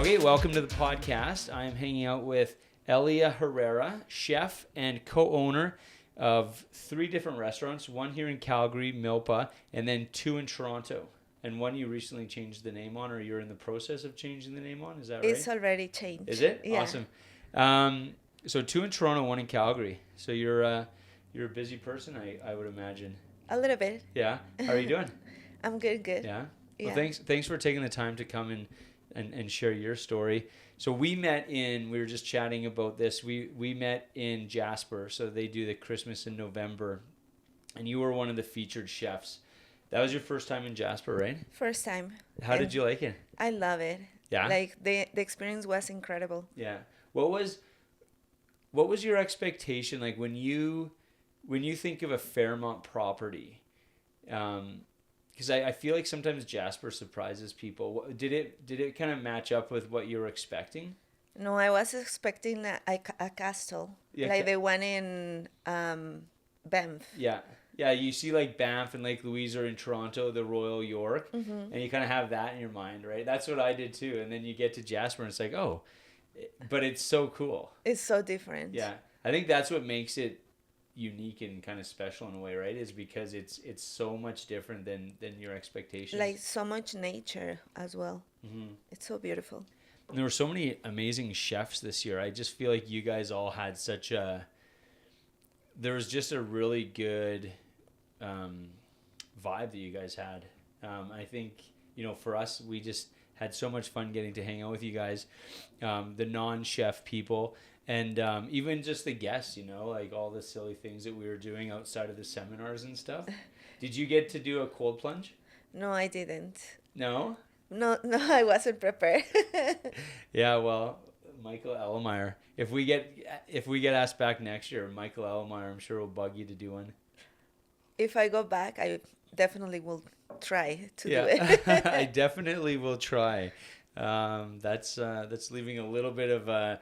Okay, welcome to the podcast. I am hanging out with Elia Herrera, chef and co-owner of 3 different restaurants, one here in Calgary, Milpa, and then 2 in Toronto. And one you recently changed the name on, or you're in the process of changing the name on, is that right? It's already changed. Is it? Yeah. Awesome. So 2 in Toronto, 1 in Calgary. So you're a busy person, I would imagine. A little bit. Yeah? How are you doing? I'm good. Yeah? Well, thanks for taking the time to come and share your story. So we were just chatting about this. We met in Jasper. So they do the Christmas in November. And you were one of the featured chefs. That was your first time in Jasper, right? First time. How did you like it? I love it. Yeah? Like the experience was incredible. Yeah. What was your expectation like when you think of a Fairmont property? Because I feel like sometimes Jasper surprises people. Did it kind of match up with what you were expecting? No, I was expecting a castle, Yeah, like the one in Banff. Yeah. Yeah, you see like Banff and Lake Louise are in Toronto, the Royal York, and you kind of have that in your mind, right? That's what I did too. And then you get to Jasper and it's like, oh, but it's so cool. It's so different. Yeah. I think that's what makes it unique and kind of special in a way, right? Is because it's so much different than your expectations. Like so much nature as well. Mm-hmm. It's so beautiful. And there were so many amazing chefs this year. I just feel like you guys all had there was just a really good vibe that you guys had. I think, for us, we just had so much fun getting to hang out with you guys, the non-chef people, and even just the guests, like all the silly things that we were doing outside of the seminars and stuff. Did you get to do a cold plunge? No, I didn't. No? No, I wasn't prepared. Yeah, well, Michael Ellemeyer. If we get asked back next year, Michael Ellemeyer, I'm sure will bug you to do one. If I go back, I definitely will try to do it. I definitely will try. That's leaving a little bit of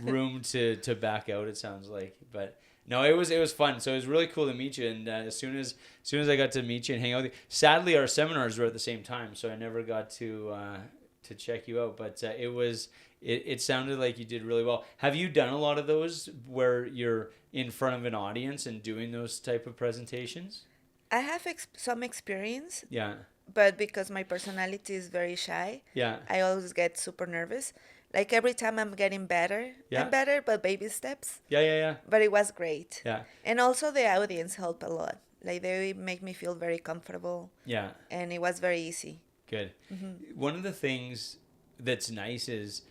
room to back out, it sounds like. But no, it was fun. So it was really cool to meet you. And as soon as I got to meet you and hang out with you, sadly our seminars were at the same time, so I never got to check you out. But it sounded like you did really well. Have you done a lot of those where you're in front of an audience and doing those type of presentations? I have some experience. Yeah. But because my personality is very shy, yeah, I always get super nervous. Like every time I'm getting better and better, but baby steps. Yeah. But it was great. Yeah. And also the audience helped a lot. Like they make me feel very comfortable. Yeah. And it was very easy. Good. Mm-hmm. One of the things that's nice is,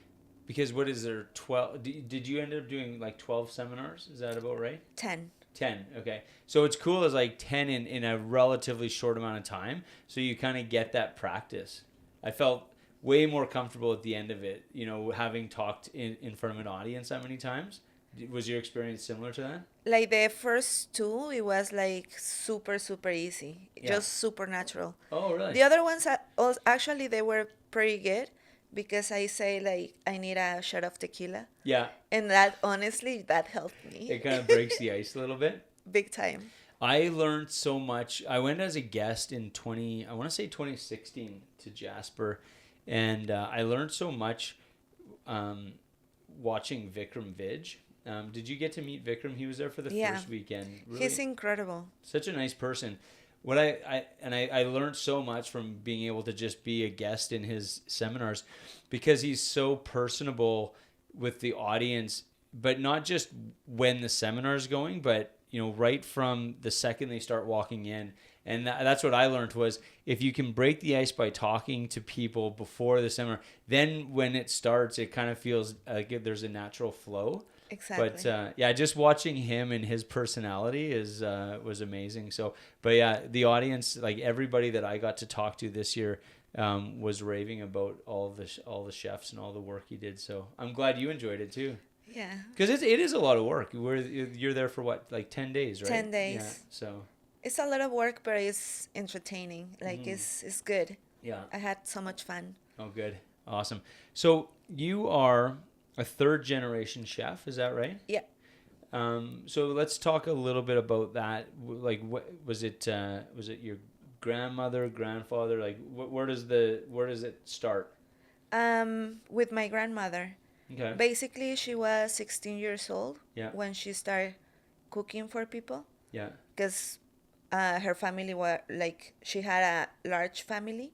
because what is there, 12, did you end up doing like 12 seminars? Is that about right? 10. 10, okay. So it's cool as like 10 in a relatively short amount of time. So you kind of get that practice. I felt way more comfortable at the end of it, having talked in front of an audience that many times. Was your experience similar to that? Like the first 2, it was like super, super easy. Yeah. Just super natural. Oh, really? The other ones, actually, they were pretty good. Because I say, like, I need a shot of tequila. Yeah. And that, honestly, that helped me. It kind of breaks the ice a little bit. Big time. I learned so much. I went as a guest in 2016 to Jasper. And I learned so much watching Vikram Vij. Did you get to meet Vikram? He was there for the first weekend. Really, he's incredible. Such a nice person. What I learned so much from being able to just be a guest in his seminars, because he's so personable with the audience, but not just when the seminar is going, but right from the second they start walking in. And that's what I learned was, if you can break the ice by talking to people before the seminar, then when it starts, it kind of feels like there's a natural flow. Exactly. But just watching him and his personality was amazing. So, but yeah, the audience, like everybody that I got to talk to this year, was raving about all the chefs and all the work he did. So I'm glad you enjoyed it too. Yeah. Because it is a lot of work. You're there for what, like 10 days, right? 10 days. Yeah. So. It's a lot of work, but it's entertaining. Like it's good. Yeah. I had so much fun. Oh, good. Awesome. So you are a 3rd generation chef, is that right? Yeah. So let's talk a little bit about that. Like, what was it? Was it your grandmother, grandfather? Like, where does it start? With my grandmother. Okay. Basically, she was 16 years old Yeah. when she started cooking for people. Yeah. Because her family were like, she had a large family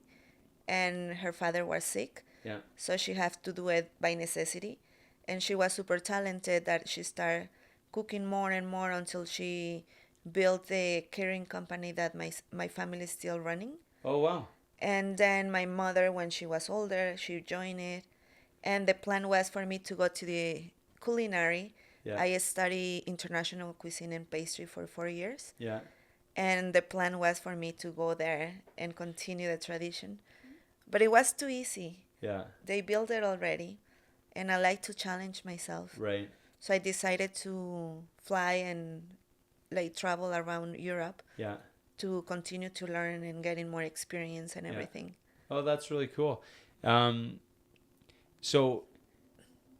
and her father was sick. Yeah. So she had to do it by necessity. And she was super talented that she started cooking more and more until she built the catering company that my family is still running. Oh, wow. And then my mother, when she was older, she joined it. And the plan was for me to go to the culinary. Yeah. I studied international cuisine and pastry for 4 years. Yeah. And the plan was for me to go there and continue the tradition. But it was too easy. Yeah. They built it already. And I like to challenge myself. Right. So I decided to fly and like travel around Europe. Yeah. To continue to learn and getting more experience and everything. Oh, that's really cool. So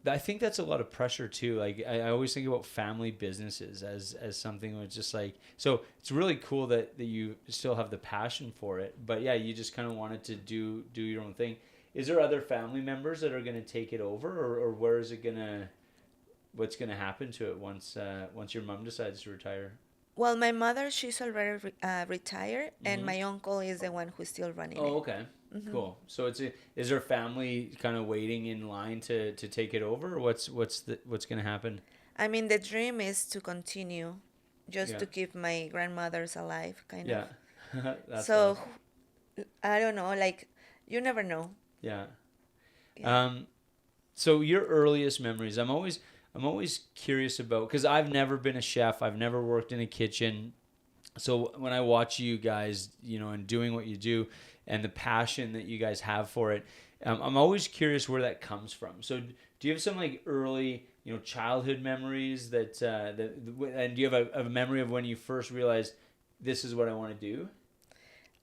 I think that's a lot of pressure too. Like I always think about family businesses as something where it's just like, so it's really cool that you still have the passion for it, but yeah, you just kind of wanted to do your own thing. Is there other family members that are going to take it over, or where is it what's going to happen to it once your mom decides to retire? Well, my mother, she's already retired, and my uncle is the one who's still running it. Oh, okay. Mm-hmm. Cool. So is there family kind of waiting in line to take it over, or what's going to happen? I mean, the dream is to continue, just to keep my grandmothers alive, kind of. Yeah. That's so, awesome. I don't know, like, you never know. Yeah. So your earliest memories, I'm always curious about, because I've never been a chef. I've never worked in a kitchen. So when I watch you guys, and doing what you do and the passion that you guys have for it, I'm always curious where that comes from. So do you have some like early, childhood memories and do you have a memory of when you first realized this is what I want to do?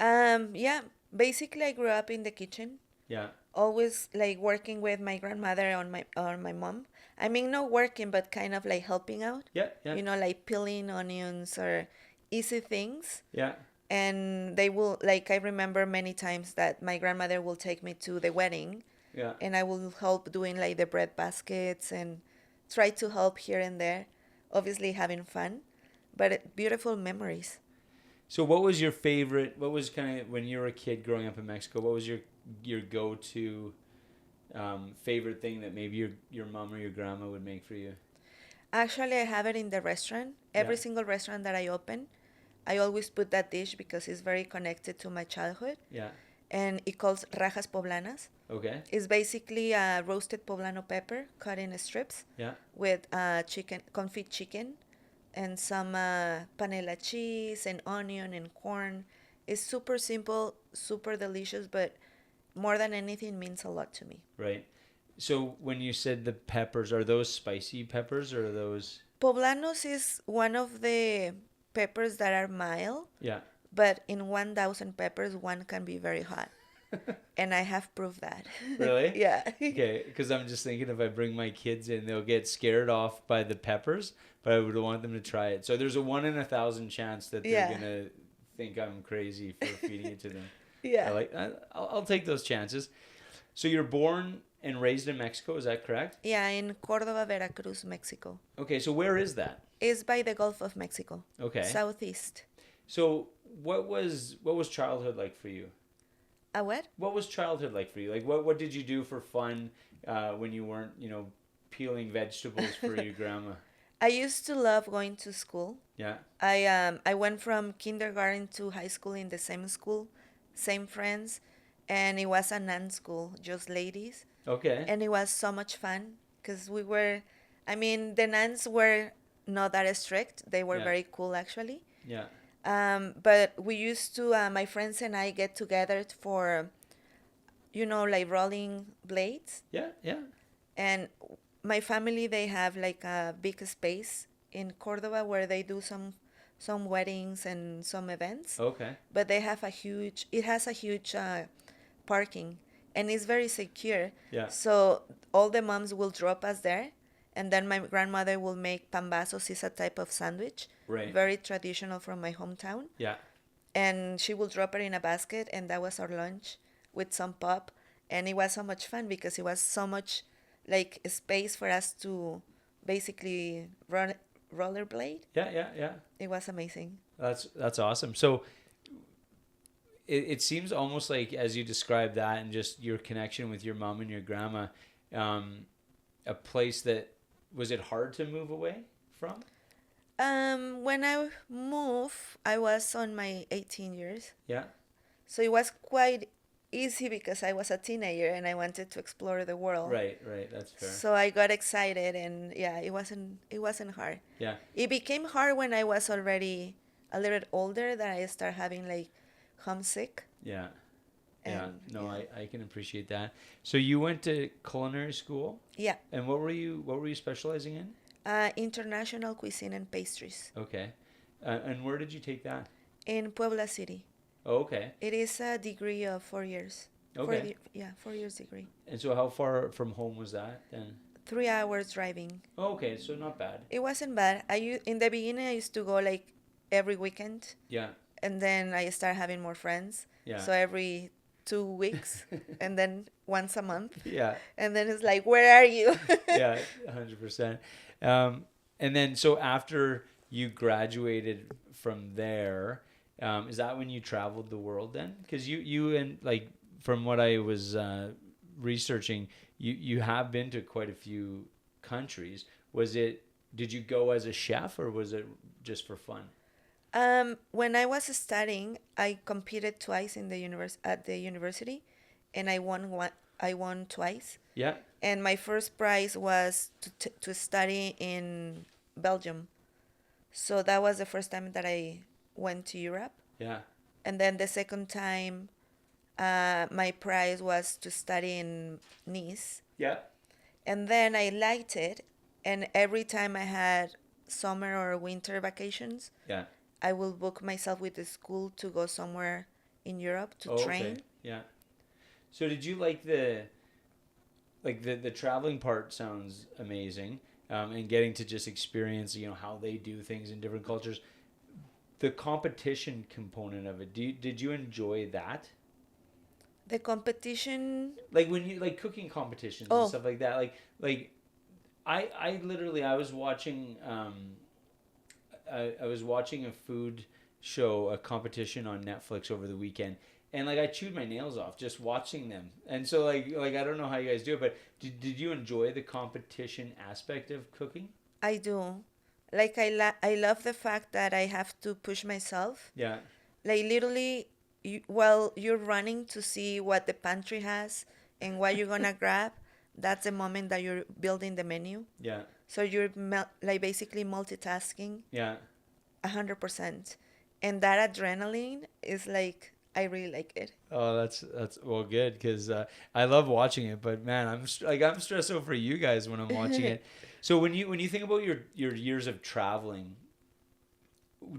Yeah, basically I grew up in the kitchen. Yeah. Always like working with my grandmother or my mom. I mean, not working, but kind of like helping out. Yeah. Like peeling onions or easy things. Yeah. And they will, like, I remember many times that my grandmother will take me to the wedding. Yeah. And I will help doing like the bread baskets and try to help here and there. Obviously having fun, but beautiful memories. So what was kind of, when you were a kid growing up in Mexico, what was your go-to favorite thing that maybe your mom or your grandma would make for you? Actually, I have it in the restaurant. Every single restaurant that I open, I always put that dish because it's very connected to my childhood. Yeah. And it calls rajas poblanas. Okay. It's basically a roasted poblano pepper cut in strips. Yeah. With confit chicken, and some panela cheese and onion and corn. It's super simple, super delicious, but more than anything means a lot to me. Right. So when you said the peppers, are those spicy peppers or are those? Poblanos is one of the peppers that are mild. Yeah. But in 1,000 peppers, one can be very hot. And I have proved that. Really? Yeah. Okay, because I'm just thinking if I bring my kids in, they'll get scared off by the peppers, but I would want them to try it. So there's a 1 in 1,000 chance that they're going to think I'm crazy for feeding it to them. Yeah. I'll take those chances. So you're born and raised in Mexico, is that correct? Yeah, in Cordoba, Veracruz-Mexico. Okay, so where is that? It's by the Gulf of Mexico. Okay. Southeast. So what was childhood like for you? A what? What was childhood like for you? Like what did you do for fun when you weren't, peeling vegetables for your grandma? I used to love going to school. Yeah. I went from kindergarten to high school in the same school, same friends, and it was a nun school, just ladies. Okay. And it was so much fun because the nuns were not that strict. They were very cool actually. Yeah. But we used to, my friends and I get together for, like rolling blades. Yeah, yeah. And my family, they have like a big space in Cordoba where they do some weddings and some events. Okay. But it has a huge parking, and it's very secure. Yeah. So all the moms will drop us there, and then my grandmother will make pambazos, is a type of sandwich. Right. Very traditional from my hometown. Yeah. And she will drop it in a basket, and that was our lunch with some pop. and it was so much fun because it was so much like space for us to basically rollerblade. Yeah, yeah, yeah. It was amazing. That's awesome. So it seems almost like as you described that and just your connection with your mom and your grandma, um, a place that was it hard to move away from? When I moved, I was on my 18 years. Yeah. So it was quite easy because I was a teenager and I wanted to explore the world. Right, right. That's fair. So I got excited and yeah, it wasn't hard. Yeah. It became hard when I was already a little bit older that I started having like homesick. Yeah. Yeah. And No, yeah. I can appreciate that. So you went to culinary school, Yeah. and what were you specializing in? International cuisine and pastries Okay. And where did you take that? in Puebla City. Oh, okay. It is a degree of 4 years. Okay. 4 years degree. And so how far from home was that then? 3 hours driving. Oh, okay, so not bad. It wasn't bad. In the beginning I used to go like every weekend, Yeah. and then I started having more friends. Yeah. So every 2 weeks, and then once a month, Yeah. and then it's like, where are you? Yeah, 100%. And then so after you graduated from there, is that when you traveled the world then? Because you and like from what I was researching, you have been to quite a few countries. Did you go as a chef or was it just for fun? When I was studying, I competed twice at the university, and I won twice. Yeah. And my first prize was to study in Belgium. So that was the first time that I went to Europe. Yeah. And then the second time, my prize was to study in Nice. Yeah. And then I liked it. And every time I had summer or winter vacations, Yeah. I will book myself with the school to go somewhere in Europe to Oh, train. okay. Yeah. So did you like the traveling part sounds amazing, and getting to just experience how they do things in different cultures. The competition component of it, did you enjoy that? The competition. Like when you like cooking competitions and stuff like that. Like I literally I was watching I was watching a food show, a competition on Netflix over the weekend, and like I chewed my nails off just watching them. And so like I don't know how you guys do it, but did you enjoy the competition aspect of cooking? I do. Like I love the fact that I have to push myself. Yeah. Like literally, while you're running to see what the pantry has and what you're gonna grab, that's the moment that you're building the menu. Yeah. So you're like basically multitasking Yeah. 100%, and that adrenaline is like I really like it. Oh, that's well good because I love watching it, but man, I'm stressed out for you guys when I'm watching it. So when you think about your years of traveling,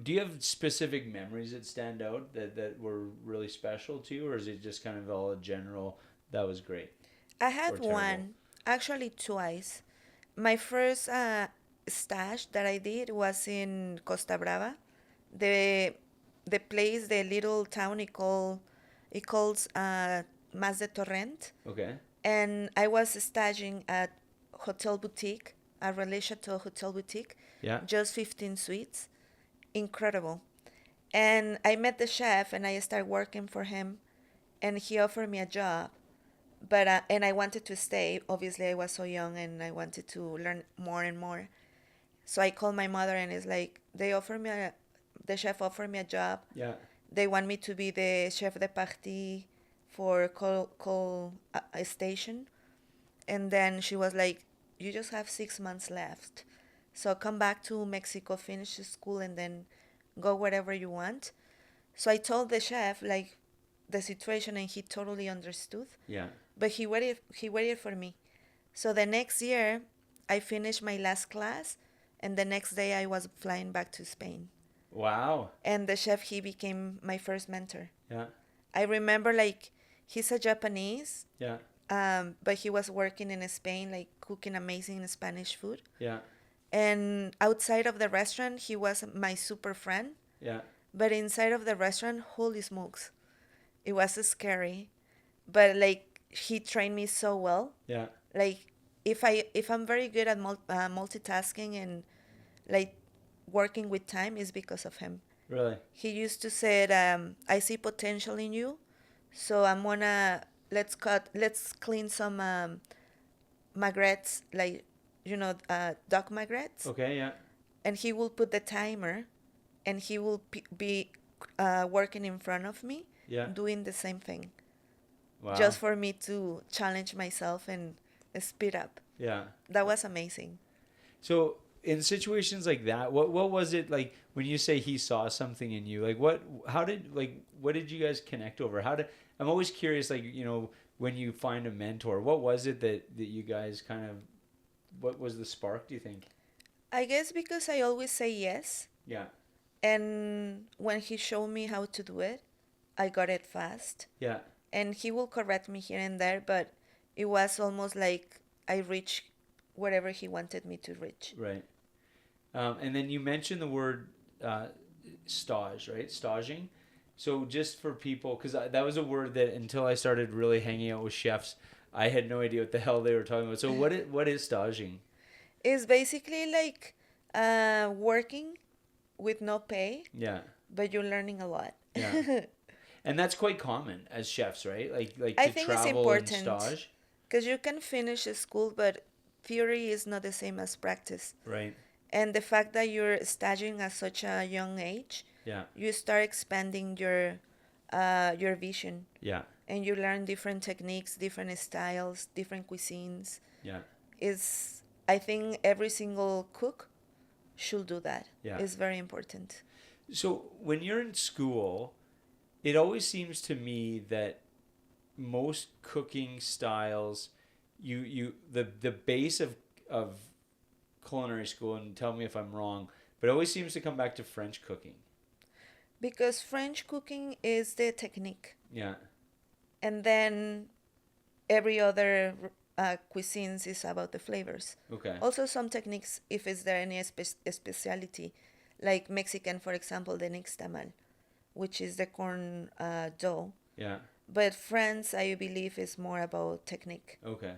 do you have specific memories that stand out that were really special to you, or is it just kind of all general? That was great. I had Or terrible? one, actually twice. My first stage that I did was in Costa Brava, the place, the little town it calls Mas de Torrent, Okay. and I was staging at Hotel Boutique, a Relais Chateau Hotel Boutique, Yeah. just 15 suites, incredible. And I met the chef and I started working for him, and he offered me a job, but and I wanted to stay. Obviously, I was so young and I wanted to learn more and more. So I called my mother and it's like the chef offered me a job. Yeah. They want me to be the chef de partie for call a station. And then she was like, you just have 6 months left. So come back to Mexico, finish the school, and then go wherever you want. So I told the chef like the situation, and he totally understood. Yeah. But he waited for me. So the next year, I finished my last class, and the next day I was flying back to Spain. Wow. And the chef, he became my first mentor. Yeah. I remember like he's a Japanese, Yeah. but he was working in Spain, like cooking amazing Spanish food. Yeah. And outside of the restaurant, he was my super friend. Yeah. But inside of the restaurant, holy smokes, it was scary. But like he trained me so well. Yeah. Like if I'm very good at multitasking and like working with time is because of him. Really. He used to say, "I see potential in you, so I'm gonna let's clean some magrets, like duck magrets." Okay. Yeah. And he will put the timer, and he will be working in front of me, Yeah. doing the same thing, Wow. just for me to challenge myself and speed up. Yeah. That was amazing. So in situations like that, what was it like when you say he saw something in you? Like what did you guys connect over? I'm always curious, like, when you find a mentor, what was it that you guys kind of, what was the spark, do you think? I guess because I always say yes, Yeah. and when he showed me how to do it, I got it fast. Yeah. And he will correct me here and there, but it was almost like I reached whatever he wanted me to reach. Right. And then you mentioned the word stage, right? Staging. So just for people, because that was a word that until I started really hanging out with chefs, I had no idea what the hell they were talking about. So what is staging? It's basically like working with no pay, Yeah. but you're learning a lot. Yeah. And that's quite common as chefs, right? Like I to think it's travel and important stage. because you can finish a school, but theory is not the same as practice. Right. And the fact that you're staging at such a young age, Yeah. you start expanding your vision, Yeah. and you learn different techniques, different styles, different cuisines. Yeah. Is I think every single cook should do that. Yeah. It's very important. So when you're in school, it always seems to me that most cooking styles, the base of culinary school, and tell me if I'm wrong, but it always seems to come back to French cooking. Because French cooking is the technique, Yeah. and then every other cuisines is about the flavors. Okay. Also, some techniques, if is there any speciality, like Mexican, for example, the nixtamal, which is the corn dough. Yeah. But France, I believe, is more about technique. Okay.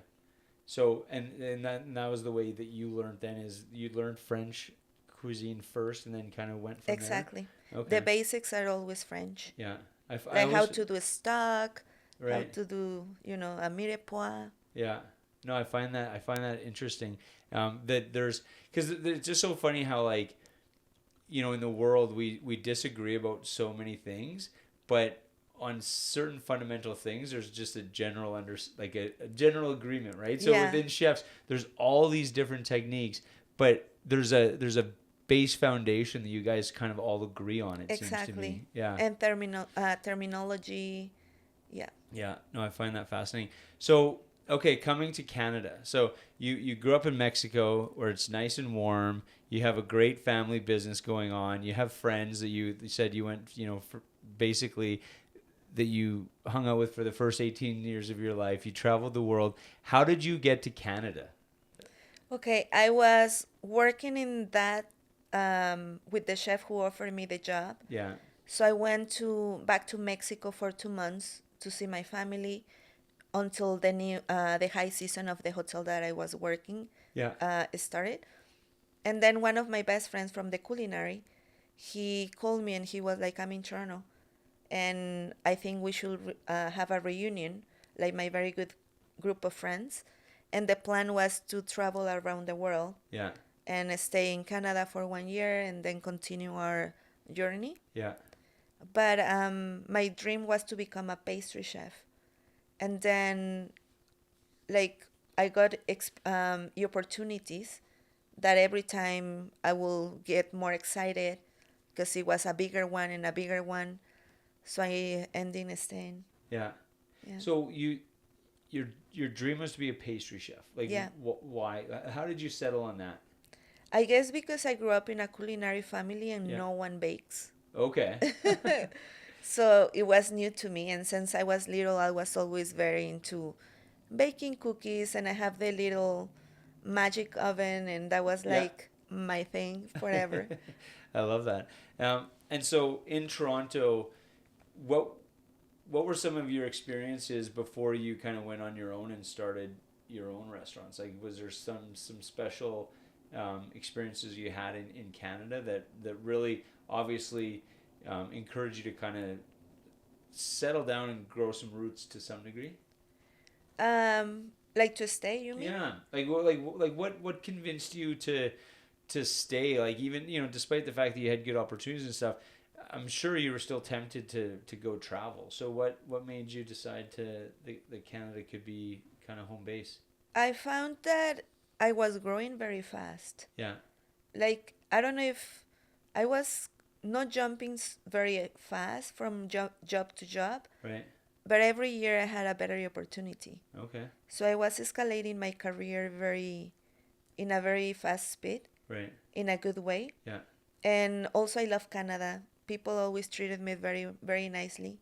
So and that was the way that you learned then, is you learned French cuisine first and then kind of went from Exactly. there? Okay. The basics are always French. Yeah. I Like how always, to do a stock, how right. to do, a mirepoix. Yeah. No, I find that interesting. That there's, because it's just so funny how, like, in the world we disagree about so many things, but on certain fundamental things there's just a general a general agreement, right? So Yeah. within chefs there's all these different techniques, but there's a base foundation that you guys kind of all agree on, it seems to Exactly. me. Yeah. And terminology. Yeah. Yeah, no, I find that fascinating. So, okay, coming to Canada. So you grew up in Mexico, where it's nice and warm. You have a great family business going on. You have friends that you said you went, for basically that you hung out with for the first 18 years of your life. You traveled the world. How did you get to Canada? Okay, I was working in that with the chef who offered me the job. Yeah. So I went back to Mexico for 2 months to see my family until the high season of the hotel that I was working Yeah. started. And then one of my best friends from the culinary, he called me and he was like, "I'm in Toronto, and I think we should have a reunion, like my very good group of friends." And the plan was to travel around the world Yeah. and stay in Canada for 1 year and then continue our journey. Yeah. But my dream was to become a pastry chef. And then, like, I got opportunities that every time I will get more excited because it was a bigger one and a bigger one. So I ended up staying. Yeah. Yeah. So your dream was to be a pastry chef. Like, Yeah. Why? How did you settle on that? I guess because I grew up in a culinary family and Yeah. no one bakes. Okay. So it was new to me. And since I was little, I was always very into baking cookies. And I have the little magic oven. And that was Yeah. like my thing forever. I love that. And so in Toronto, what what were some of your experiences before you kind of went on your own and started your own restaurants? Like, was there some special experiences you had in Canada that really obviously encouraged you to kind of settle down and grow some roots to some degree? Like to stay, you mean? Yeah, what convinced you to stay? Like, even, despite the fact that you had good opportunities and stuff, I'm sure you were still tempted to go travel. So what made you decide that Canada could be kind of home base? I found that I was growing very fast. Yeah. Like, I don't know if I was not jumping very fast from job to job, Right. but every year I had a better opportunity. Okay. So I was escalating my career in a very fast speed, Right. in a good way. Yeah. And also I love Canada. People always treated me very, very nicely.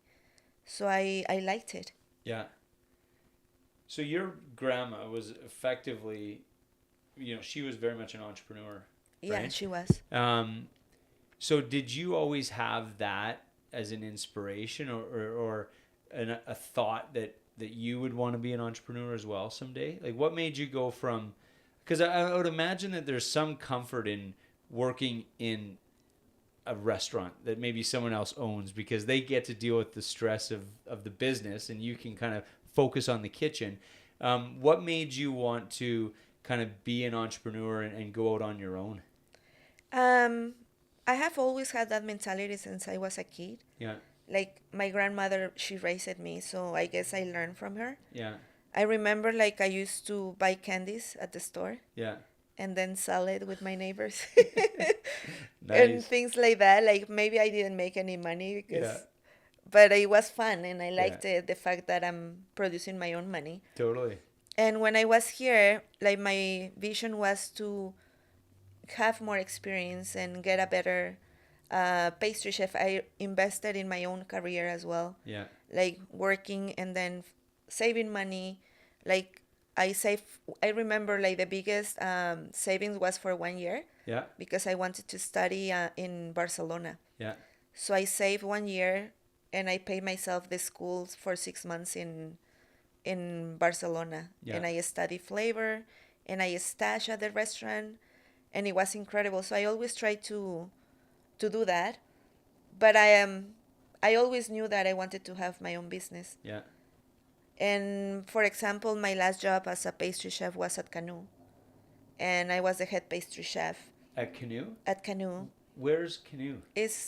So I liked it. Yeah. So your grandma was effectively, she was very much an entrepreneur, Yeah, right? she was. So did you always have that as an inspiration, or a thought that you would want to be an entrepreneur as well someday? Like, what made you go from, because I would imagine that there's some comfort in working in a restaurant that maybe someone else owns, because they get to deal with the stress of the business and you can kind of focus on the kitchen. What made you want to kind of be an entrepreneur and go out on your own? I have always had that mentality since I was a kid. Yeah. Like my grandmother, she raised me, so I guess I learned from her. Yeah. I remember like I used to buy candies at the store Yeah. and then sell it with my neighbors. And Nice. things like that. Like maybe I didn't make any money Yeah. but it was fun and I Yeah. liked it, the fact that I'm producing my own money. Totally. And when I was here, like my vision was to have more experience and get a better pastry chef. I invested in my own career as well, Yeah. like working and then saving money. Like I remember like the biggest savings was for 1 year Yeah. because I wanted to study in Barcelona. Yeah. So I saved 1 year and I paid myself the school for 6 months in Barcelona. Yeah. And I studied flavor and I stashed at the restaurant and it was incredible. So I always try to do that. But I always knew that I wanted to have my own business. Yeah. And for example, my last job as a pastry chef was at Canoe. And I was the head pastry chef At Canoe? at Canoe. Where's Canoe?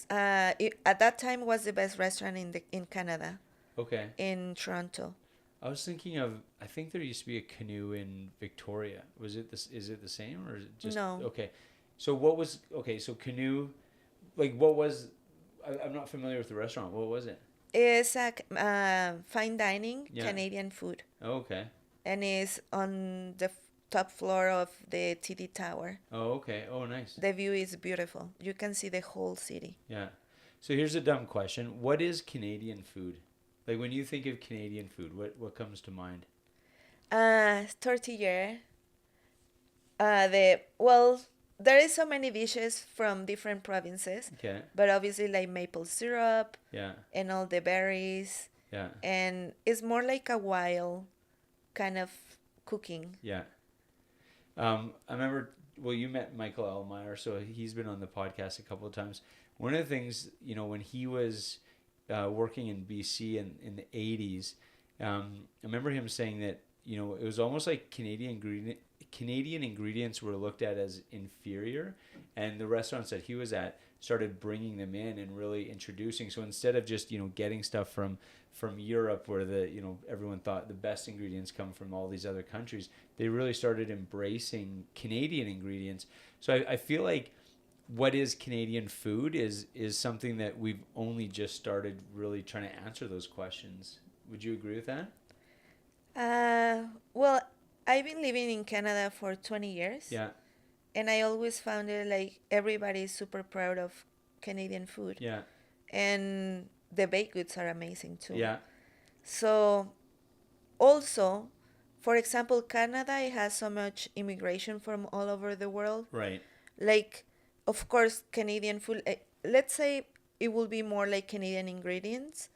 At that time was the best restaurant in Canada, Okay. in Toronto. I was thinking of, I think there used to be a Canoe in Victoria. Was it this? Is it the same, or is it just No. Okay? So so Canoe, like I'm not familiar with the restaurant. What was it? It's a fine dining Yeah. Canadian food, Oh, okay. and it's on the top floor of the TD Tower. Oh, okay. Oh, nice. The view is beautiful. You can see the whole city. Yeah. So here's a dumb question. What is Canadian food? Like, when you think of Canadian food, what comes to mind? Tortilla. There is so many dishes from different provinces, Okay. but obviously like maple syrup Yeah. and all the berries, Yeah. and it's more like a wild kind of cooking. Yeah. I remember, well, you met Michael Elmeyer, so he's been on the podcast a couple of times. One of the things, when he was working in BC in the 80s, I remember him saying that, it was almost like Canadian ingredients were looked at as inferior, and the restaurants that he was at started bringing them in and really introducing. So instead of just getting stuff from Europe, where everyone thought the best ingredients come from all these other countries, they really started embracing Canadian ingredients. So I feel like what is Canadian food is something that we've only just started really trying to answer those questions. Would you agree with that? Well, I've been living in Canada for 20 years. Yeah. And I always found it like everybody is super proud of Canadian food. Yeah. And the baked goods are amazing too. Yeah. So also, for example, Canada has so much immigration from all over the world. Right. Like, of course, Canadian food, let's say it will be more like Canadian ingredients,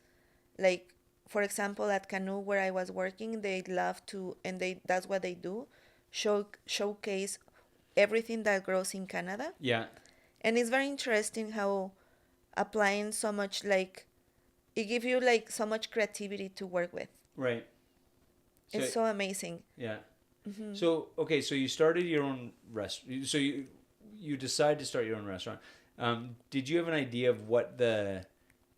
like for example, at Canoe where I was working, they love to, and that's what they do, showcase everything that grows in Canada. Yeah. And it's very interesting how applying so much, like, it gives you like so much creativity to work with. Right. So, It's so amazing. yeah. So okay, so you started your own so you decide to start your own restaurant. Did you have an idea of what the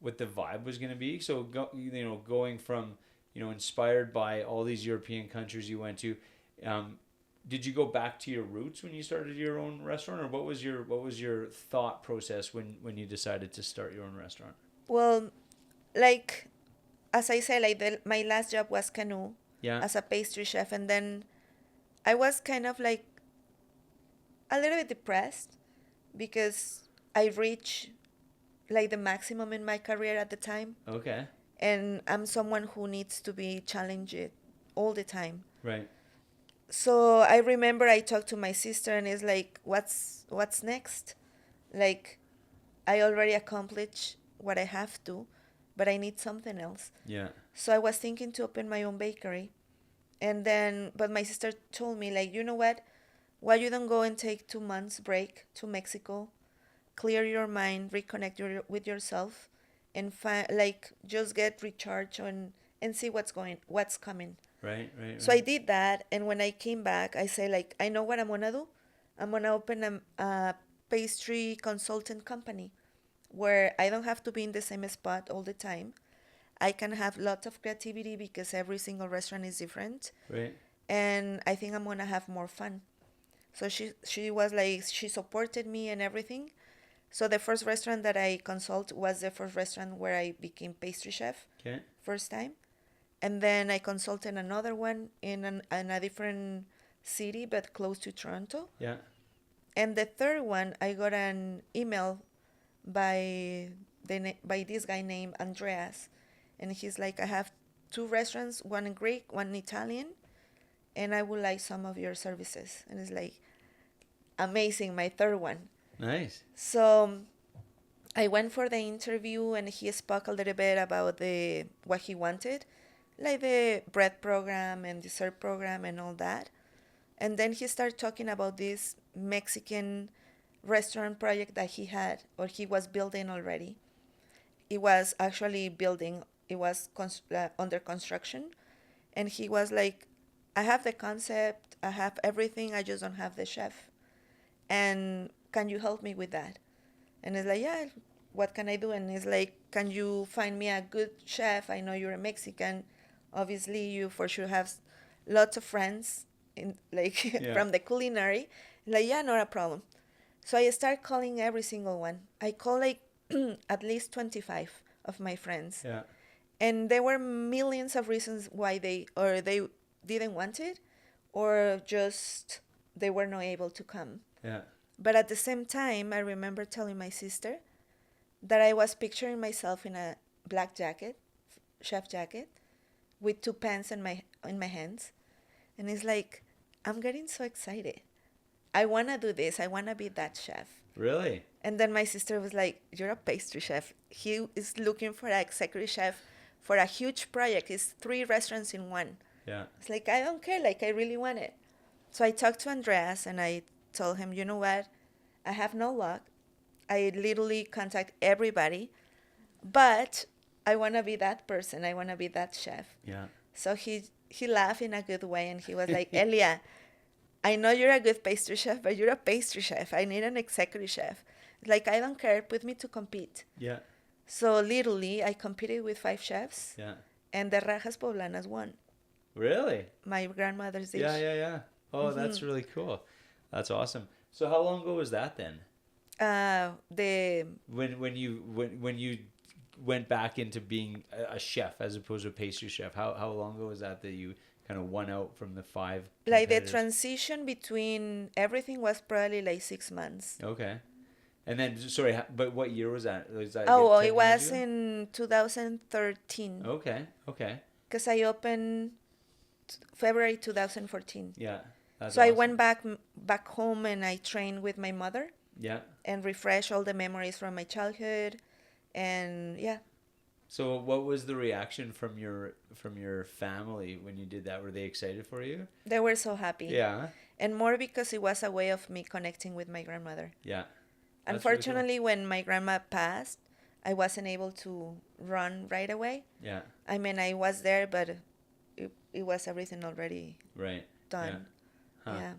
vibe was going to be? So going from inspired by all these European countries you went to, did you go back to your roots when you started your own restaurant, or what was your thought process when you decided to start your own restaurant? Well, like as I said, like my last job was Canoe Yeah. as a pastry chef, and then I was kind of like a little bit depressed because I reached like the maximum in my career at the time. Okay. And I'm someone who needs to be challenged all the time. Right. So I remember I talked to my sister and it's like, what's next? Like, I already accomplished what I have to, but I need something else. Yeah. So I was thinking to open my own bakery. And then, but my sister told me, like, you know what? Why you don't go and take 2 months break to Mexico, clear your mind, reconnect with yourself, and just get recharged and see what's coming. Right. So I did that, and when I came back, I say like, I know what I'm gonna do. I'm gonna open a pastry consultant company where I don't have to be in the same spot all the time. I can have lots of creativity because every single restaurant is different. Right. And I think I'm gonna have more fun. So she was like, she supported me and everything. So the first restaurant that I consult was the first restaurant where I became pastry chef. Okay. First time. And then I consulted another one in a different city but close to Toronto. Yeah. And the third one, I got an email by this guy named Andreas, and he's like, I have 2 restaurants, one in Greek, one in Italian, and I would like some of your services. And it's like, amazing, my third one. Nice. So I went for the interview, and he spoke a little bit about what he wanted, like the bread program and dessert program and all that. And then he started talking about this Mexican restaurant project that he had, or he was building already. It was actually building. It was under construction. And he was like, I have the concept, I have everything, I just don't have the chef. And can you help me with that? And it's like, yeah, what can I do? And it's like, can you find me a good chef? I know you're a Mexican. Obviously, you for sure have lots of friends from the culinary. Like, yeah, not a problem. So I start calling every single one. I call like at least 25 of my friends. Yeah. And there were millions of reasons why they didn't want it, or just they were not able to come. Yeah. But at the same time, I remember telling my sister that I was picturing myself in a black jacket, chef jacket, with 2 pens in my hands. And it's like, I'm getting so excited. I want to do this. I want to be that chef. Really? And then my sister was like, you're a pastry chef. He is looking for an executive chef for a huge project. It's 3 restaurants in one. Yeah. It's like, I don't care. Like, I really want it. So I talked to Andreas and I told him, you know what? I have no luck. I literally contact everybody. But I want to be that person. I want to be that chef. Yeah. So he laughed in a good way and he was like, Elia, I know you're a good pastry chef, but you're a pastry chef. I need an executive chef. Like, I don't care. Put me to compete. Yeah. So literally, I competed with 5 chefs. Yeah. And the Rajas Poblanas won. Really? My grandmother's dish. Yeah. Oh, that's really cool. That's awesome. So how long ago was that then? When you went back into being a chef as opposed to a pastry chef, how long ago was that you kind of won out from the 5 like the transition between everything was probably like 6 months. Okay. And then, sorry, but what year was that? Was that it was in 2013. Okay. Because I opened February 2014. Yeah. That's so awesome. I went back home and I trained with my mother. Yeah. And refresh all the memories from my childhood. And yeah. So what was the reaction from your family when you did that? Were they excited for you? They were so happy. Yeah. And more because it was a way of me connecting with my grandmother. Yeah. That's really cool. Unfortunately, when my grandma passed, I wasn't able to run right away. Yeah. I mean, I was there, but it was everything already Right. done. Yeah. Huh. Yeah.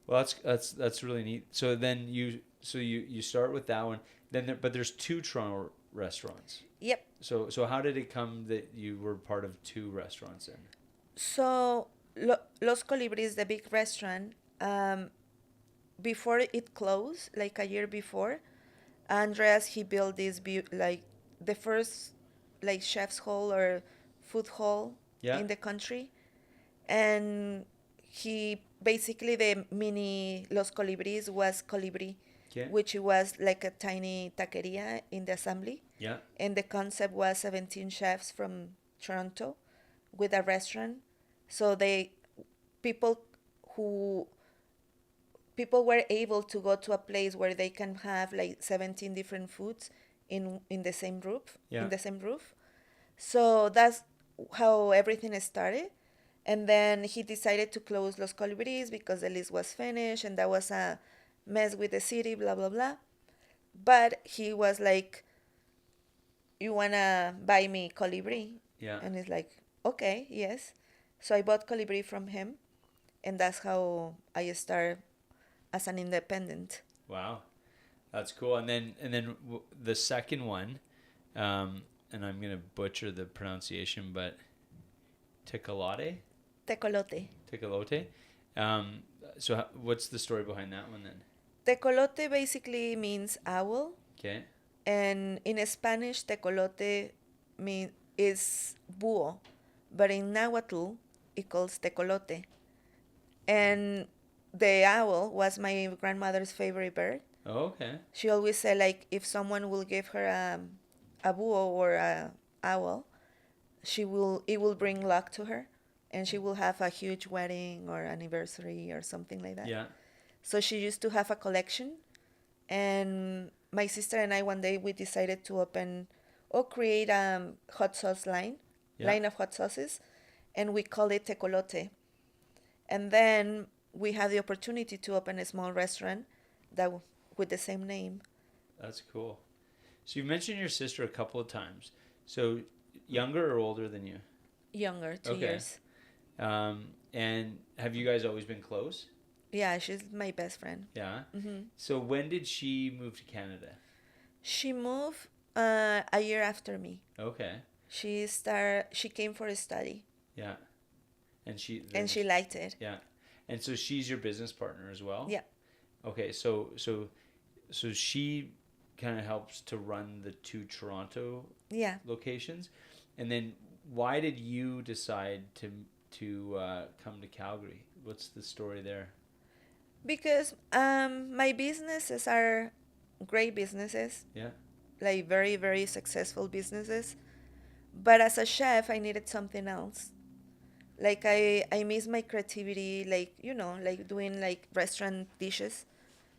Well, that's really neat. So then you start with that one. But there's two Toronto restaurants. Yep. So how did it come that you were part of two restaurants then? So Los Colibris, the big restaurant, before it closed, like a year before, Andreas he built this like the first like chef's hall or food hall Yeah. in the country, and he basically the mini Los Colibris was Colibri, Okay. which was like a tiny taqueria in the assembly, Yeah. and the concept was 17 chefs from Toronto with a restaurant, so they people who people were able to go to a place where they can have like 17 different foods in the same roof. Yeah. In the same roof. So that's how everything started. And then he decided to close Los Colibris because the lease was finished and that was a mess with the city, blah blah blah. But he was like, you wanna buy me Colibri? Yeah. And it's like, okay, yes. So I bought Colibri from him, and that's how I started as an independent. Wow, that's cool. And then the second one, and I'm gonna butcher the pronunciation, but Tecolote. Tecolote. So what's the story behind that one then? Tecolote basically means owl, Okay. and in Spanish, tecolote is búho, but in Nahuatl, it calls tecolote. And the owl was my grandmother's favorite bird. Oh, okay. She always said, like, if someone will give her a búho or a owl, it will bring luck to her, and she will have a huge wedding or anniversary or something like that. Yeah. So she used to have a collection, and my sister and I one day we decided to open or create a hot sauce line of hot sauces, and we call it Tecolote. And then we had the opportunity to open a small restaurant that with the same name. That's cool. So you mentioned your sister a couple of times. So younger or older than you? Younger, 2 years. And have you guys always been close? Yeah, she's my best friend. Yeah. Mm-hmm. So when did she move to Canada? She moved a year after me. Okay. She came for a study. Yeah. And she liked it. Yeah. And so she's your business partner as well? Yeah. Okay, so she kind of helps to run the two Toronto locations. And then why did you decide to come to Calgary? What's the story there? Because my businesses are great businesses. Yeah. Like very, very successful businesses. But as a chef, I needed something else. Like I miss my creativity, like, like doing like restaurant dishes.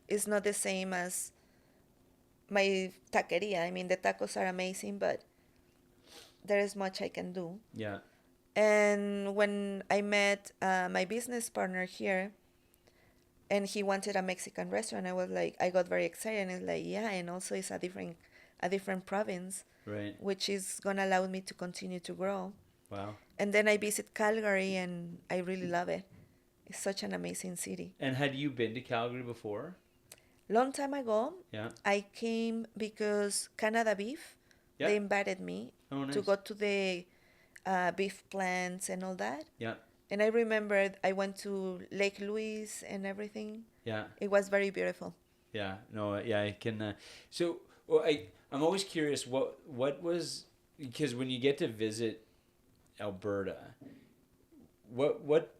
It's not the same as my taqueria. I mean, the tacos are amazing, but there is much I can do. Yeah. And when I met my business partner here, and he wanted a Mexican restaurant, I got very excited, and it's like, yeah, and also it's a different province, Right. which is gonna allow me to continue to grow. Wow. And then I visit Calgary, and I really love it. It's such an amazing city. And had you been to Calgary before? Long time ago, Yeah. I came because Canada Beef, they invited me to go to the beef plants and all that. Yeah. And I remembered I went to Lake Louise and everything. Yeah. It was very beautiful. Yeah. No. Yeah. I can. I'm always curious what was, because when you get to visit Alberta, what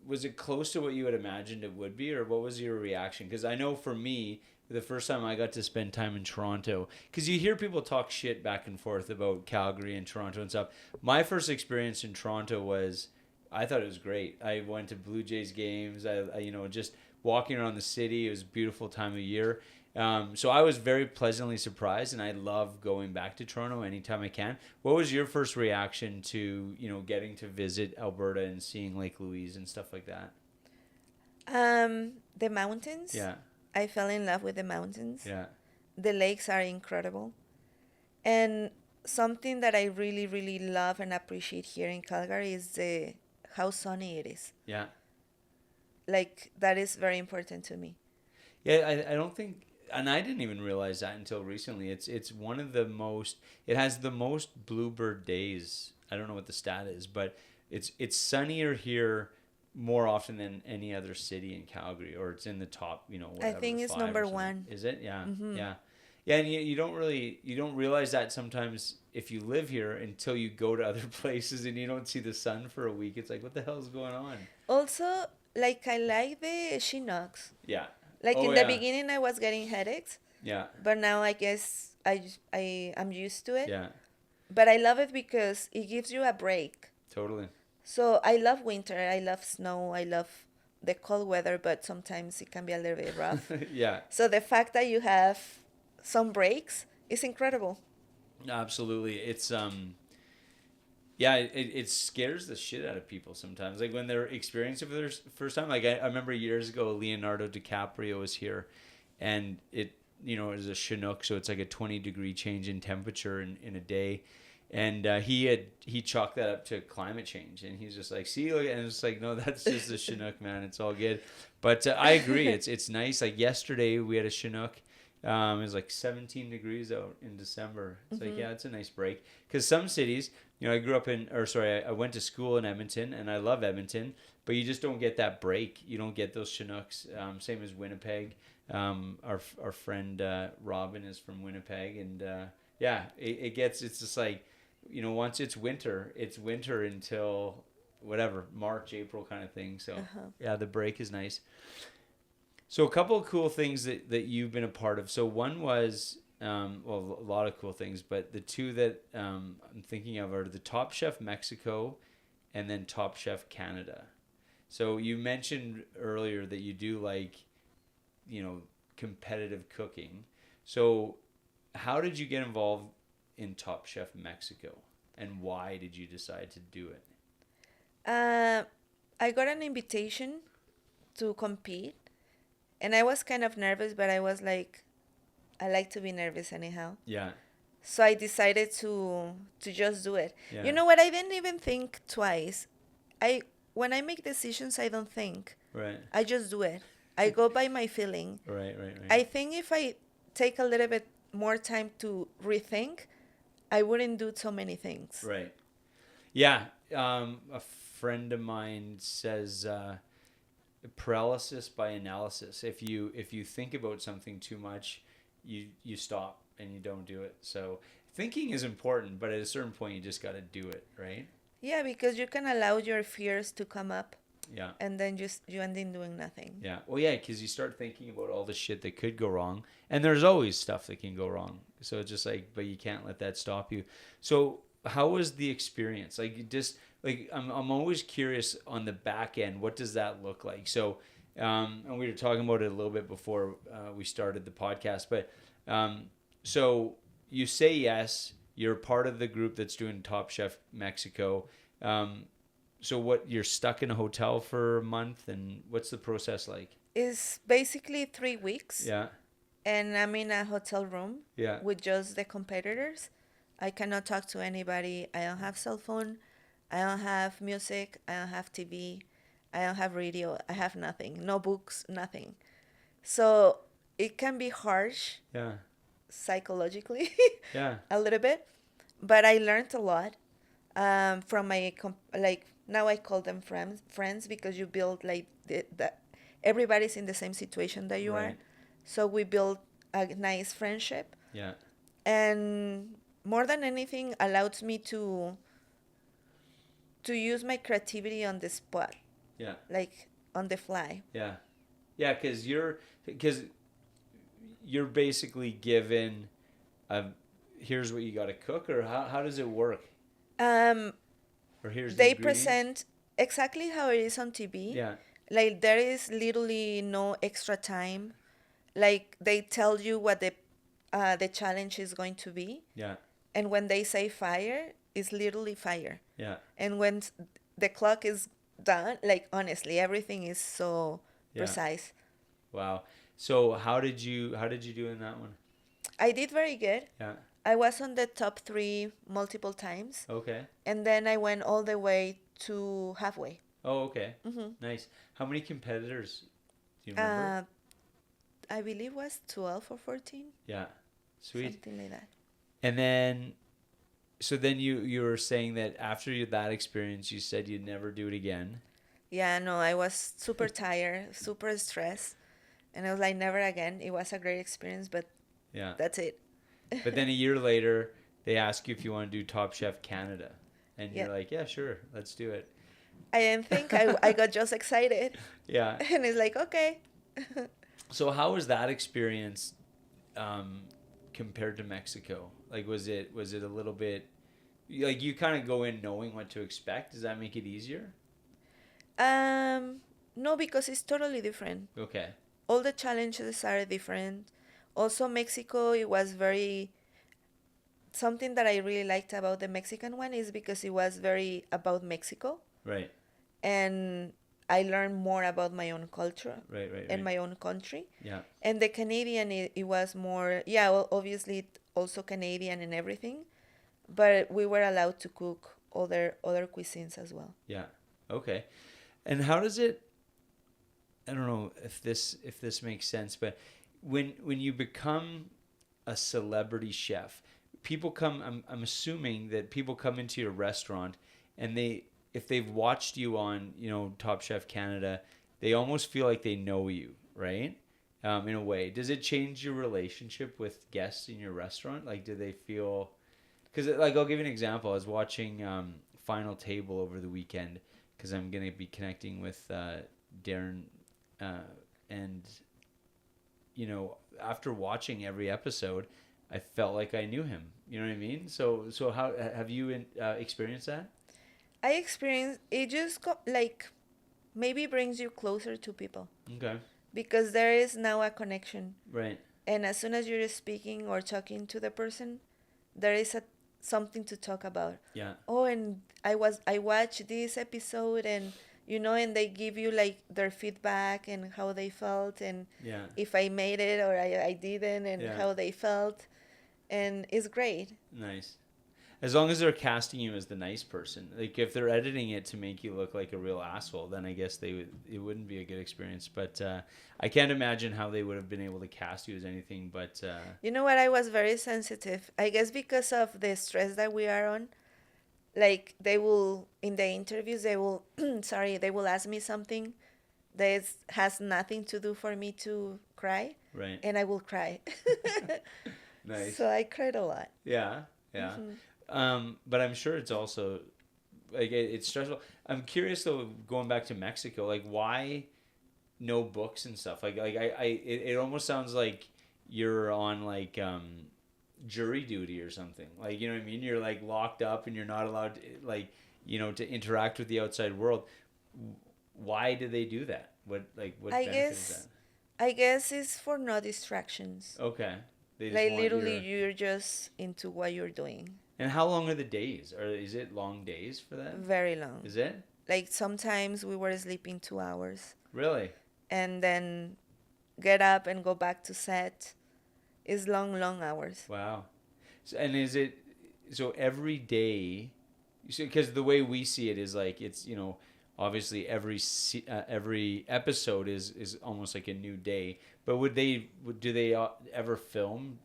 was it close to what you had imagined it would be, or what was your reaction? Because I know for me, the first time I got to spend time in Toronto, because you hear people talk shit back and forth about Calgary and Toronto and stuff. My first experience in Toronto was, I thought it was great. I went to Blue Jays games. I just walking around the city. It was a beautiful time of year. So I was very pleasantly surprised, and I love going back to Toronto anytime I can. What was your first reaction to, getting to visit Alberta and seeing Lake Louise and stuff like that? The mountains. Yeah, I fell in love with the mountains. yeah, The lakes are incredible. And something that I really, really love and appreciate here in Calgary is how sunny it is. yeah. Like, that is very important to me. Yeah, I don't think, and I didn't even realize that until recently. It's one of the most. It has the most bluebird days. I don't know what the stat is, but it's sunnier here more often than any other city in Calgary, or it's in the top. I Whatever, think it's 5 or number something. one. Is it? Yeah, Mm-hmm. yeah, yeah. And you don't realize that sometimes if you live here until you go to other places and you don't see the sun for a week. It's like, what the hell is going on? Also, like, I like the Chinooks. Yeah. Like, Oh in the yeah. beginning, I was getting headaches, Yeah. but now I guess I'm used to it. Yeah. But I love it because it gives you a break. Totally. So I love winter. I love snow. I love the cold weather, but sometimes it can be a little bit rough. Yeah. So the fact that you have some breaks is incredible. Absolutely. It's yeah, it scares the shit out of people sometimes. Like when they're experiencing it for their first time. Like I remember years ago, Leonardo DiCaprio was here, and it was a Chinook, so it's like a 20-degree change in temperature in a day, and he chalked that up to climate change, and he's just like, see, look, and it's like, no, that's just a Chinook, man. It's all good. But I agree, it's nice. Like yesterday, we had a Chinook. It was like 17 degrees out in December. It's like, yeah, it's a nice break. Because some cities, I grew up I went to school in Edmonton, and I love Edmonton, but you just don't get that break. You don't get those Chinooks. Same as Winnipeg. Our friend Robin is from Winnipeg, and yeah, it's just like, once it's winter until whatever, March, April kind of thing. So yeah, the break is nice. So a couple of cool things that you've been a part of. So one was, a lot of cool things, but the two that I'm thinking of are the Top Chef Mexico and then Top Chef Canada. So you mentioned earlier that you do like, competitive cooking. So how did you get involved in Top Chef Mexico, and why did you decide to do it? I got an invitation to compete, and I was kind of nervous, but I was like, I like to be nervous anyhow. Yeah. So I decided to just do it. Yeah. You know what? I didn't even think twice. When I make decisions, I don't think. Right. I just do it. I go by my feeling. Right. I think if I take a little bit more time to rethink, I wouldn't do so many things. Right. Yeah. A friend of mine says paralysis by analysis. If you think about something too much, you stop and you don't do it. So thinking is important, but at a certain point you just got to do it, right? Yeah, because you can allow your fears to come up. Yeah. And then you end up doing nothing. Yeah. Well, yeah, because you start thinking about all the shit that could go wrong, and there's always stuff that can go wrong. So it's just like, but you can't let that stop you. So how was the experience? Like, just like I'm always curious on the back end. What does that look like? So, and we were talking about it a little bit before we started the podcast, but so you say yes. You're part of the group that's doing Top Chef Mexico. So what, you're stuck in a hotel for a month, and what's the process like? It's basically 3 weeks. Yeah. And I'm in a hotel room. Yeah. With just the competitors. I cannot talk to anybody. I don't have cell phone. I don't have music. I don't have TV. I don't have radio. I have nothing. No books, nothing. So it can be harsh. Yeah. Psychologically. Yeah. A little bit. But I learned a lot from my, now I call them friends because you build like everybody's in the same situation that you are. So we build a nice friendship. Yeah. And more than anything allows me to use my creativity on the spot. Yeah. Like on the fly. Yeah. Yeah, because you're basically given here's what you got to cook, or how does it work? Or here's they the present exactly how it is on TV. Yeah. Like there is literally no extra time. like they tell you what the challenge is going to be, Yeah. and when they say fire, it's literally fire. Yeah. And when the clock is done, like honestly, everything is so Yeah. precise. Wow. So how did you do in that one? I did very good. Yeah. I was on the top 3 multiple times, Okay. and then I went all the way to halfway. Oh, okay. Hmm. Nice. How many competitors do you remember? I believe was 12 or 14, Yeah. Sweet. something like that. And then so then you were saying that after that experience you said you'd never do it again. Yeah, no, I was super tired, super stressed, and I was like, never again. It was a great experience, but Yeah. that's it. But then a year later they ask you if you want to do Top Chef Canada. And Yeah. you're like, yeah, sure, let's do it. I didn't think I got just excited, Yeah. and it's like, okay. So how was that experience compared to Mexico? Like, was it a little bit like you kind of go in knowing what to expect? Does that make it easier? No, because it's totally different. Okay. All the challenges are different. Also, Mexico, it was very something that I really liked about the Mexican one is because it was very about Mexico, Right. and I learned more about my own culture Right. Right. and Right. my own country. Yeah. And the Canadian, it was more, yeah, well, obviously also Canadian and everything, but we were allowed to cook other cuisines as well. Yeah. Okay. And how does it? I don't know if this makes sense, but when you become a celebrity chef, people come. I'm assuming that people come into your restaurant, and if they've watched you on Top Chef Canada, they almost feel like they know you, right? In a way, does it change your relationship with guests in your restaurant? Like, do they feel? Because like I'll give you an example. I was watching Final Table over the weekend because I'm gonna be connecting with Darren, and after watching every episode, I felt like I knew him. You know what I mean? So how have you experienced that? I experienced it just like maybe brings you closer to people Okay. because there is now a connection. Right. And as soon as you're speaking or talking to the person, there is something to talk about. Yeah. Oh, and I watched this episode, and and they give you like their feedback and how they felt, and Yeah. if I made it or I didn't, and Yeah. how they felt, and it's great. Nice. As long as they're casting you as the nice person, like if they're editing it to make you look like a real asshole, then I guess it wouldn't be a good experience. But I can't imagine how they would have been able to cast you as anything. But You know what? I was very sensitive. I guess because of the stress that we are on. Like they will in the interviews, they will sorry, they will ask me something that has nothing to do for me to cry, right. and I will cry. Nice. So I cried a lot. Yeah. Yeah. But I'm sure it's also like it's stressful. I'm curious though, going back to Mexico, like why no books and stuff? It almost sounds like you're on like jury duty or something. Like, you know what I mean? You're like locked up and you're not allowed to, like, to interact with the outside world. Why do they do that? What I benefit is guess I guess it's for no distractions. that? Okay. They just Like want literally you're just into what you're doing. And how long are the days? Or is it long days for that? Very long. Is it? Like sometimes we were sleeping 2 hours Really? and then get up and go back to set. It's long hours. Wow. So, and is it so every day? Because the way we see it is like it's obviously every episode is almost like a new day. But do they ever film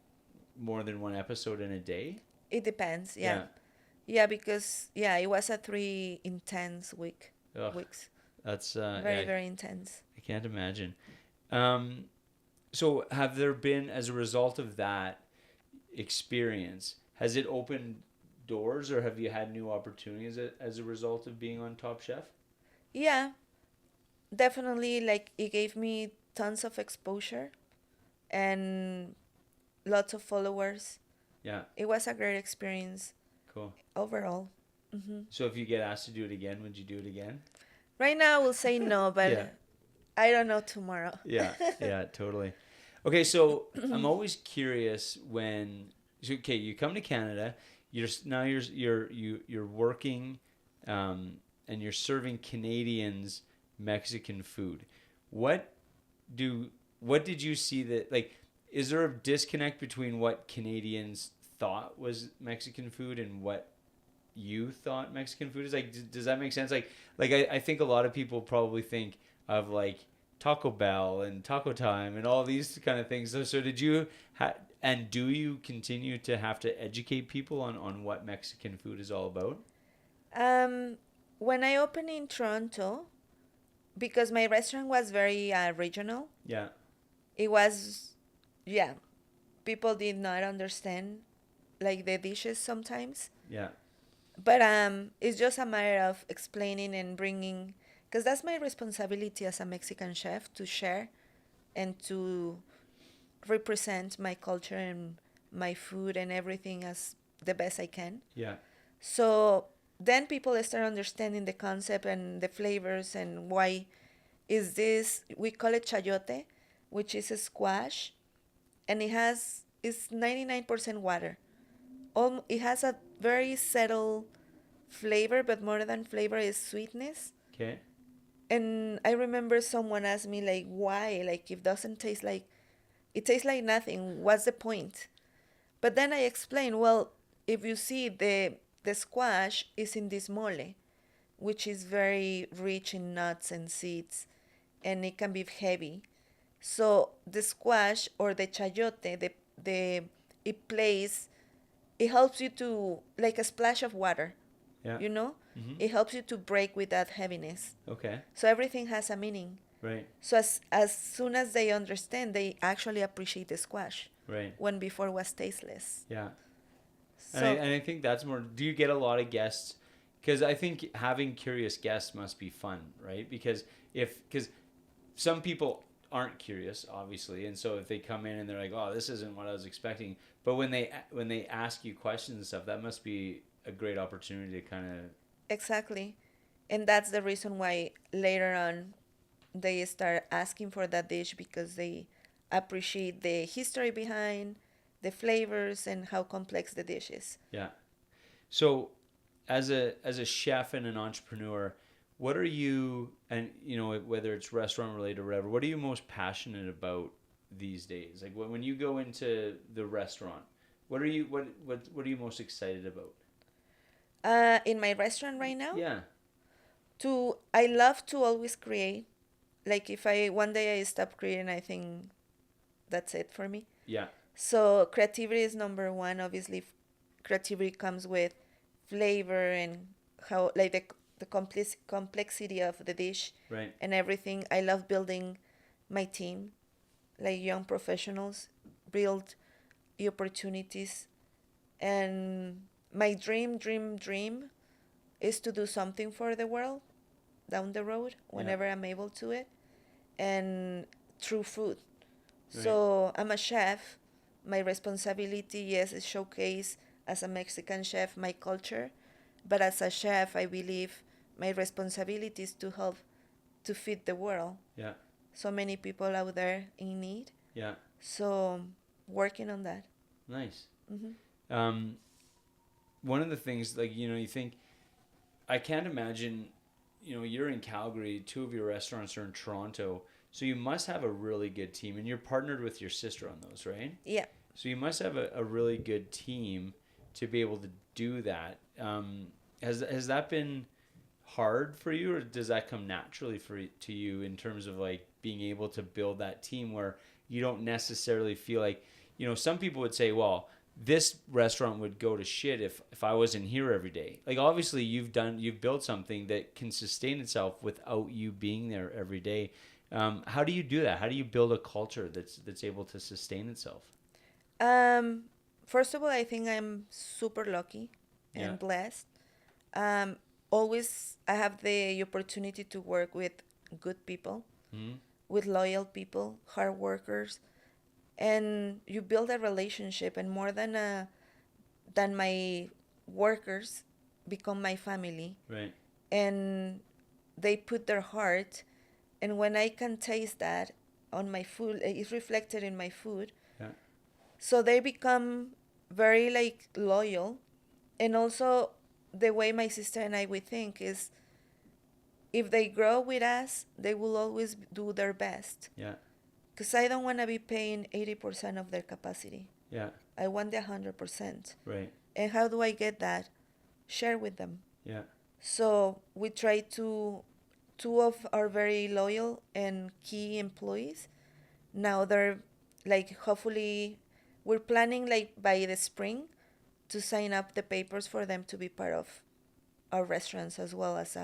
more than one episode in a day? It depends. Yeah. Because it was a 3 intense weeks. That's Very intense. I can't imagine. So have there been, as a result of that experience, has it opened doors or have you had new opportunities as a result of being on Top Chef? Yeah, definitely. Like it gave me tons of exposure and lots of followers. Yeah. It was a great experience. Cool. Overall. So if you get asked to do it again, would you do it again? Right now, I will say no, but Yeah. I don't know tomorrow. Yeah, totally. Okay, so I'm always curious okay, you come to Canada, you're working, and you're serving Canadians Mexican food. What do what did you see that, like, is there a disconnect between what Canadians thought was Mexican food and what you thought Mexican food is? Like, does that make sense? I think a lot of people probably think of like Taco Bell and Taco Time and all these kind of things. So did you and do you continue to have to educate people on what Mexican food is all about? Um, when I opened in Toronto, because my restaurant was very regional, Yeah, it was, yeah, people did not understand like the dishes sometimes. yeah, But it's just a matter of explaining and bringing, because that's my responsibility as a Mexican chef to share and to represent my culture and my food and everything as the best I can. yeah. So then people start understanding the concept and the flavors and why is this, we call it chayote, which is a squash, and it's 99% water. It has a very subtle flavor, but more than flavor is sweetness. Okay. And I remember someone asked me like, why? Like, if it doesn't taste like, it tastes like nothing. What's the point? But then I explained, well, if you see the squash is in this mole, which is very rich in nuts and seeds, and it can be heavy. So the squash or the chayote, the it plays, it helps you to like a splash of water, Yeah. you know? Mm-hmm. It helps you to break with that heaviness. Okay. So everything has a meaning. Right. So as soon as they understand, they actually appreciate the squash Right. when before was tasteless. Yeah. So And I think that's more. Do you get a lot of guests? Because I think having curious guests must be fun, right? Because some people aren't curious, obviously, and so if they come in and they're like, "Oh, this isn't what I was expecting," but when they ask you questions and stuff, that must be a great opportunity to kind of. exactly. And that's the reason why later on they start asking for that dish because they appreciate the history behind the flavors and how complex the dish is. Yeah. So, as a chef and an entrepreneur, what are you, and whether it's restaurant related or whatever, what are you most passionate about these days? Like when you go into the restaurant, what are you most excited about? In my restaurant right now, Yeah. I love to always create. Like if I one day I stop creating, I think that's it for me. Yeah. So creativity is number one. Obviously, creativity comes with flavor and how like the complexity of the dish Right. and everything. I love building my team, like young professionals, build the opportunities, and my dream is to do something for the world down the road Yeah. whenever I'm able to it, and through food. Right. So I'm a chef. My responsibility, yes, is showcase as a Mexican chef my culture, but as a chef, I believe my responsibility is to help to feed the world. Yeah. So many people out there in need. Yeah. So working on that. Nice. Hmm. Um, One of the things, like, you think, I can't imagine, you're in Calgary, two of your restaurants are in Toronto, so you must have a really good team, and you're partnered with your sister on those, right? Yeah. So you must have a really good team to be able to do that. Has that been hard for you, or does that come naturally to you in terms of like being able to build that team where you don't necessarily feel like, some people would say, well, this restaurant would go to shit if I wasn't here every day. Like obviously you've built something that can sustain itself without you being there every day. How do you do that? How do you build a culture that's able to sustain itself? Um, First of all, I think I'm super lucky Yeah. and blessed. Um, Always, I have the opportunity to work with good people, Mm-hmm. with loyal people, hard workers, and you build a relationship, and more than my workers become my family, Right. and they put their heart, and when I can taste that, on my food. It's reflected in my food. Yeah. So they become very like loyal. And also the way my sister and I we think is if they grow with us, they will always do their best. Yeah. Because I don't want to be paying 80% of their capacity. Yeah. I want the 100%. Right. And how do I get that? Share with them. Yeah. So we try to, two of our very loyal and key employees. Now they're like, hopefully, we're planning like by the spring to sign up the papers for them to be part of our restaurants as well as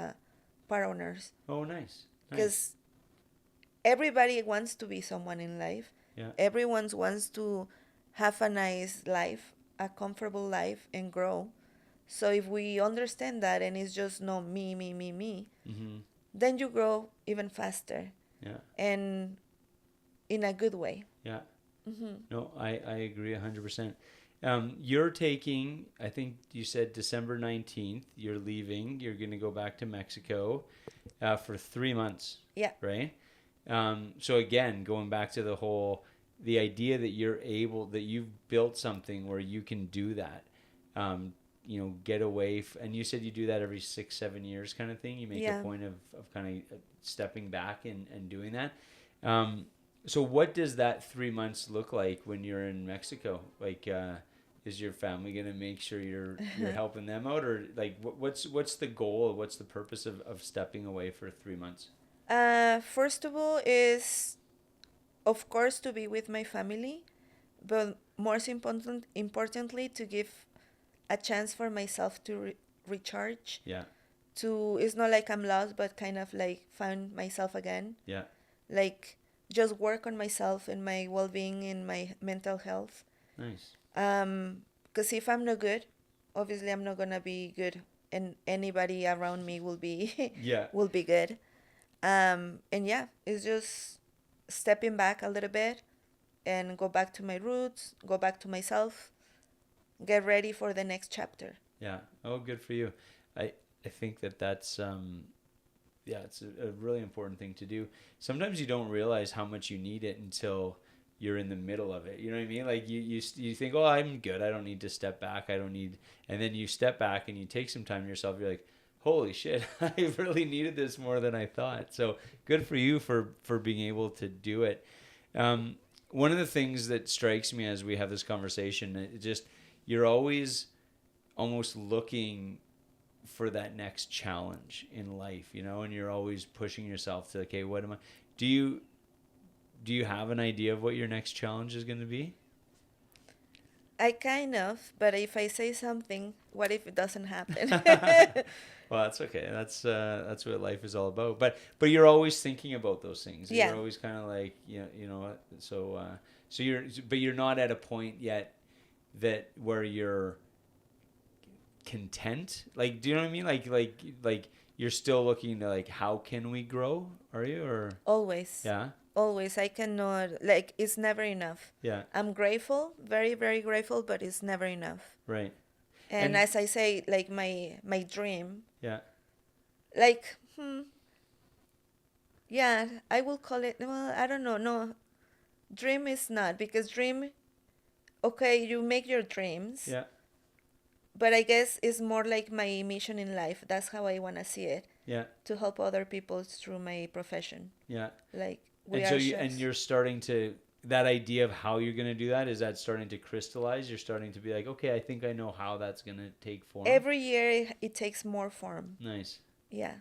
part owners. Oh, nice. Because everybody wants to be someone in life. Yeah. Everyone wants to have a nice life, a comfortable life, and grow. So if we understand that and it's just no me, me, me, me, Mm-hmm. then you grow even faster Yeah. and in a good way. Yeah. Mm-hmm. No, I agree 100%. You're taking, I think you said December 19th, you're leaving, you're going to go back to Mexico for 3 months. Yeah. Right? So again, going back to the idea that that you've built something where you can do that, get away. And you said you do that every 6-7 years kind of thing. You make a point of kind of stepping back and doing that. So what does that 3 months look like when you're in Mexico? Like, is your family going to make sure you're helping them out, or like what's the goal? What's the purpose of stepping away for 3 months? First of all is, of course, to be with my family, but importantly, to give a chance for myself to recharge. Yeah. It's not like I'm lost, but kind of like find myself again. Yeah. Like just work on myself and my well-being and my mental health. Nice. Because if I'm not good, obviously I'm not gonna be good, and anybody around me will be will be good. And yeah, it's just stepping back a little bit and go back to my roots, go back to myself, get ready for the next chapter. Yeah. Oh, good for you. I think that's it's a really important thing to do. Sometimes you don't realize how much you need it until you're in the middle of it. You know what I mean? Like you think, oh, I'm good. I don't need to step back. And then you step back and you take some time to yourself. You're like, holy shit, I really needed this more than I thought. So good for you for being able to do it. One of the things that strikes me as we have this conversation, you're always almost looking for that next challenge in life, and you're always pushing yourself to, okay, what am I, do you have an idea of what your next challenge is going to be? I kind of, but if I say something, what if it doesn't happen? Well, that's okay. That's what life is all about. But you're always thinking about those things. Yeah. You're always kind of like, so you're not at a point yet where you're content. Like, do you know what I mean? Like you're still looking to, like, how can we grow? Are you, or? Always. Yeah. Always. I cannot, like, it's never enough. Yeah. I'm grateful, very, very grateful, but it's never enough. Right. And as I say, like, my dream. Yeah. Like, yeah, I will call it, well, I don't know. No, dream is not, because okay, you make your dreams. Yeah. But I guess it's more like my mission in life. That's how I want to see it. Yeah. To help other people through my profession. Yeah. Like, and you're starting to, that idea of how you're going to do that, is that starting to crystallize? You're starting to be like, okay, I think I know how that's going to take form. Every year it takes more form. Nice. Yeah.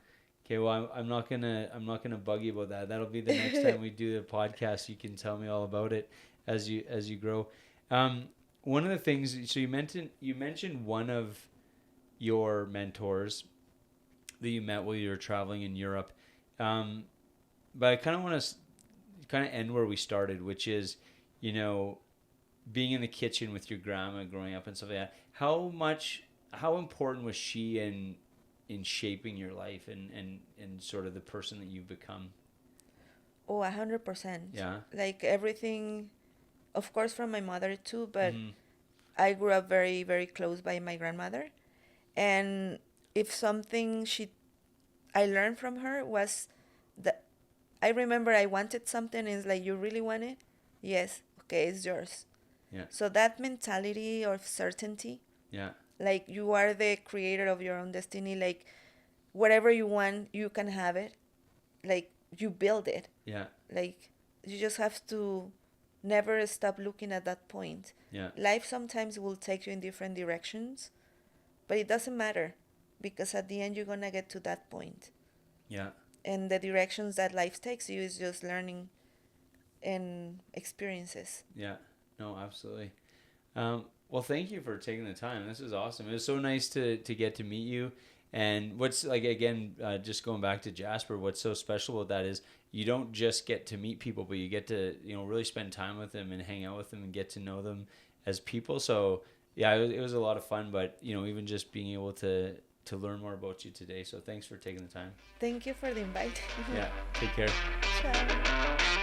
Okay, well, I'm not gonna bug you about that. That'll be the next time we do the podcast. You can tell me all about it as you grow. One of the things, so you mentioned one of your mentors that you met while you were traveling in Europe, but I kind of want to end where we started, which is, being in the kitchen with your grandma growing up and stuff like that. How important was she in shaping your life and sort of the person that you've become? Oh, 100%. Yeah. Like everything, of course, from my mother too, but I grew up very, very close by my grandmother. And if something I learned from her was I remember I wanted something, and it's like, you really want it? Yes. Okay, it's yours. Yeah. So that mentality of certainty, Yeah. like you are the creator of your own destiny, like whatever you want, you can have it. Like you build it. Yeah. Like you just have to never stop looking at that point. Yeah. Life sometimes will take you in different directions, but it doesn't matter because at the end you're going to get to that point. Yeah. And the directions that life takes you is just learning and experiences. Yeah. No, absolutely. Well, thank you for taking the time. This is awesome. It was so nice to get to meet you. And what's like, again, just going back to Jasper, what's so special about that is you don't just get to meet people, but you get to, really spend time with them and hang out with them and get to know them as people. So yeah, it was a lot of fun, but even just being able to learn more about you today. So thanks for taking the time. Thank you for the invite. Yeah. Take care. Ciao.